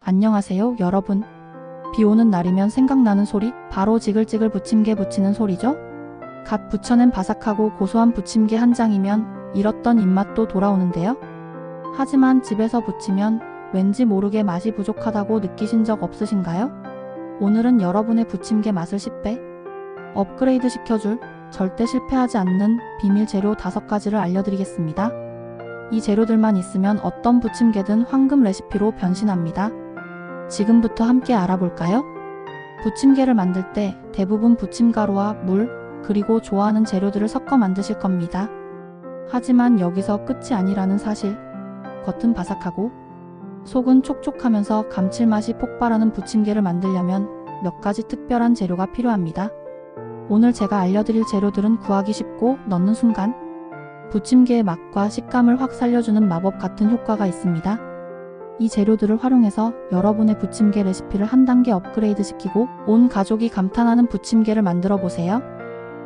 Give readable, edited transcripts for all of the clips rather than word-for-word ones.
안녕하세요, 여러분. 비 오는 날이면 생각나는 소리, 바로 지글지글 부침개 부치는 소리죠? 갓 부쳐낸 바삭하고 고소한 부침개 한 장이면 잃었던 입맛도 돌아오는데요. 하지만 집에서 부치면 왠지 모르게 맛이 부족하다고 느끼신 적 없으신가요? 오늘은 여러분의 부침개 맛을 10배 업그레이드 시켜줄 절대 실패하지 않는 비밀 재료 5가지를 알려드리겠습니다. 이 재료들만 있으면 어떤 부침개든 황금 레시피로 변신합니다. 지금부터 함께 알아볼까요? 부침개를 만들 때 대부분 부침가루와 물, 그리고 좋아하는 재료들을 섞어 만드실 겁니다. 하지만 여기서 끝이 아니라는 사실. 겉은 바삭하고 속은 촉촉하면서 감칠맛이 폭발하는 부침개를 만들려면 몇 가지 특별한 재료가 필요합니다. 오늘 제가 알려드릴 재료들은 구하기 쉽고 넣는 순간 부침개의 맛과 식감을 확 살려주는 마법 같은 효과가 있습니다. 이 재료들을 활용해서 여러분의 부침개 레시피를 한 단계 업그레이드 시키고 온 가족이 감탄하는 부침개를 만들어 보세요.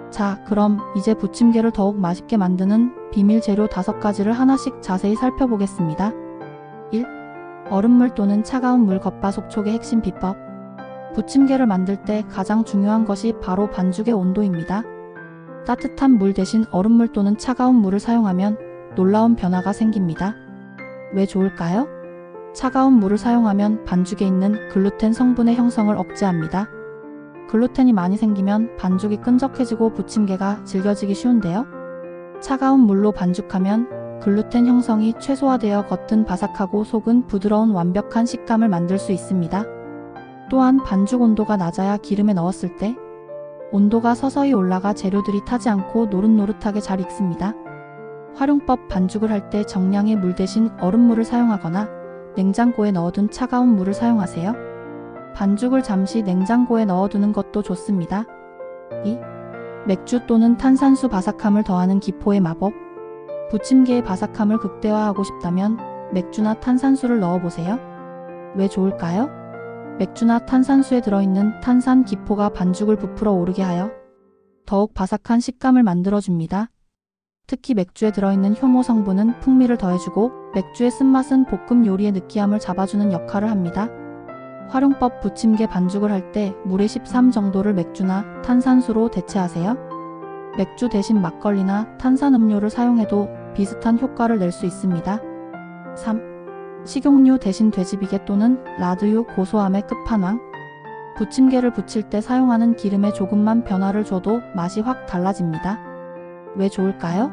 자, 그럼 이제 부침개를 더욱 맛있게 만드는 비밀 재료 5가지를 하나씩 자세히 살펴보겠습니다. 1. 얼음물 또는 차가운 물 겉바속촉의 핵심 비법. 부침개를 만들 때 가장 중요한 것이 바로 반죽의 온도입니다. 따뜻한 물 대신 얼음물 또는 차가운 물을 사용하면 놀라운 변화가 생깁니다. 왜 좋을까요? 차가운 물을 사용하면 반죽에 있는 글루텐 성분의 형성을 억제합니다. 글루텐이 많이 생기면 반죽이 끈적해지고 부침개가 질겨지기 쉬운데요. 차가운 물로 반죽하면 글루텐 형성이 최소화되어 겉은 바삭하고 속은 부드러운 완벽한 식감을 만들 수 있습니다. 또한 반죽 온도가 낮아야 기름에 넣었을 때 온도가 서서히 올라가 재료들이 타지 않고 노릇노릇하게 잘 익습니다. 활용법. 반죽을 할 때 정량의 물 대신 얼음물을 사용하거나 냉장고에 넣어둔 차가운 물을 사용하세요. 반죽을 잠시 냉장고에 넣어두는 것도 좋습니다. 2. 맥주 또는 탄산수 바삭함을 더하는 기포의 마법. 부침개의 바삭함을 극대화하고 싶다면 맥주나 탄산수를 넣어보세요. 왜 좋을까요? 맥주나 탄산수에 들어있는 탄산 기포가 반죽을 부풀어 오르게 하여 더욱 바삭한 식감을 만들어줍니다. 특히 맥주에 들어있는 효모 성분은 풍미를 더해주고 맥주의 쓴맛은 볶음 요리의 느끼함을 잡아주는 역할을 합니다. 활용법. 부침개 반죽을 할 때 물의 13 정도를 맥주나 탄산수로 대체하세요. 맥주 대신 막걸리나 탄산음료를 사용해도 비슷한 효과를 낼 수 있습니다. 3. 식용유 대신 돼지비계 또는 라드유 고소함의 끝판왕. 부침개를 부칠 때 사용하는 기름에 조금만 변화를 줘도 맛이 확 달라집니다. 왜 좋을까요?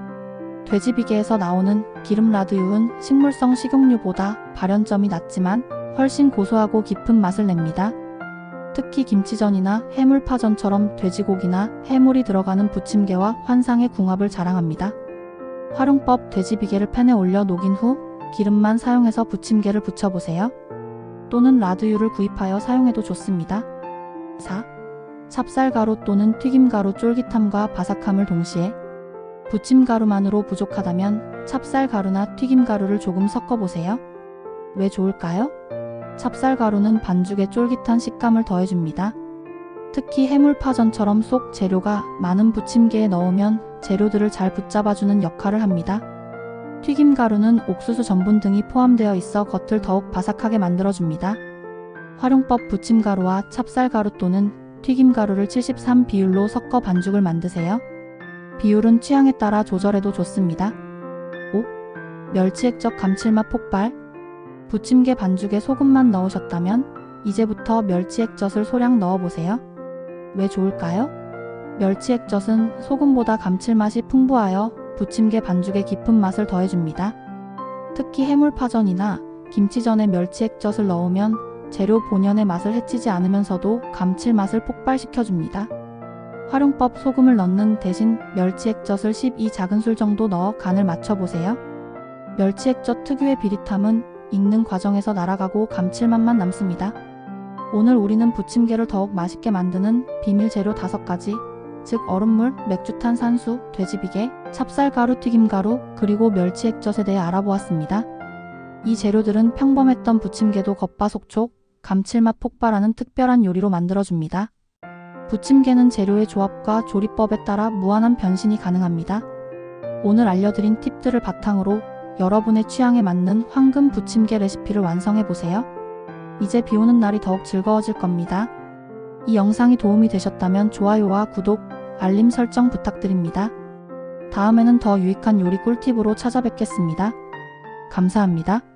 돼지비계에서 나오는 기름 라드유는 식물성 식용유보다 발연점이 낮지만 훨씬 고소하고 깊은 맛을 냅니다. 특히 김치전이나 해물파전처럼 돼지고기나 해물이 들어가는 부침개와 환상의 궁합을 자랑합니다. 활용법. 돼지비계를 팬에 올려 녹인 후 기름만 사용해서 부침개를 부쳐보세요. 또는 라드유를 구입하여 사용해도 좋습니다. 4. 찹쌀가루 또는 튀김가루. 쫄깃함과 바삭함을 동시에. 부침가루만으로 부족하다면 찹쌀가루나 튀김가루를 조금 섞어보세요. 왜 좋을까요? 찹쌀가루는 반죽에 쫄깃한 식감을 더해줍니다. 특히 해물파전처럼 속 재료가 많은 부침개에 넣으면 재료들을 잘 붙잡아주는 역할을 합니다. 튀김가루는 옥수수 전분 등이 포함되어 있어 겉을 더욱 바삭하게 만들어줍니다. 활용법. 부침가루와 찹쌀가루 또는 튀김가루를 73 비율로 섞어 반죽을 만드세요. 비율은 취향에 따라 조절해도 좋습니다. 5. 멸치액젓 감칠맛 폭발. 부침개 반죽에 소금만 넣으셨다면 이제부터 멸치액젓을 소량 넣어보세요. 왜 좋을까요? 멸치액젓은 소금보다 감칠맛이 풍부하여 부침개 반죽의 깊은 맛을 더해줍니다. 특히 해물파전이나 김치전에 멸치액젓을 넣으면 재료 본연의 맛을 해치지 않으면서도 감칠맛을 폭발시켜줍니다. 활용법. 소금을 넣는 대신 멸치액젓을 12작은술 정도 넣어 간을 맞춰보세요. 멸치액젓 특유의 비릿함은 익는 과정에서 날아가고 감칠맛만 남습니다. 오늘 우리는 부침개를 더욱 맛있게 만드는 비밀 재료 5가지, 즉 얼음물, 맥주 탄산수, 돼지비계, 찹쌀가루 튀김가루, 그리고 멸치액젓에 대해 알아보았습니다. 이 재료들은 평범했던 부침개도 겉바속촉, 감칠맛 폭발하는 특별한 요리로 만들어줍니다. 부침개는 재료의 조합과 조리법에 따라 무한한 변신이 가능합니다. 오늘 알려드린 팁들을 바탕으로 여러분의 취향에 맞는 황금 부침개 레시피를 완성해보세요. 이제 비 오는 날이 더욱 즐거워질 겁니다. 이 영상이 도움이 되셨다면 좋아요와 구독, 알림 설정 부탁드립니다. 다음에는 더 유익한 요리 꿀팁으로 찾아뵙겠습니다. 감사합니다.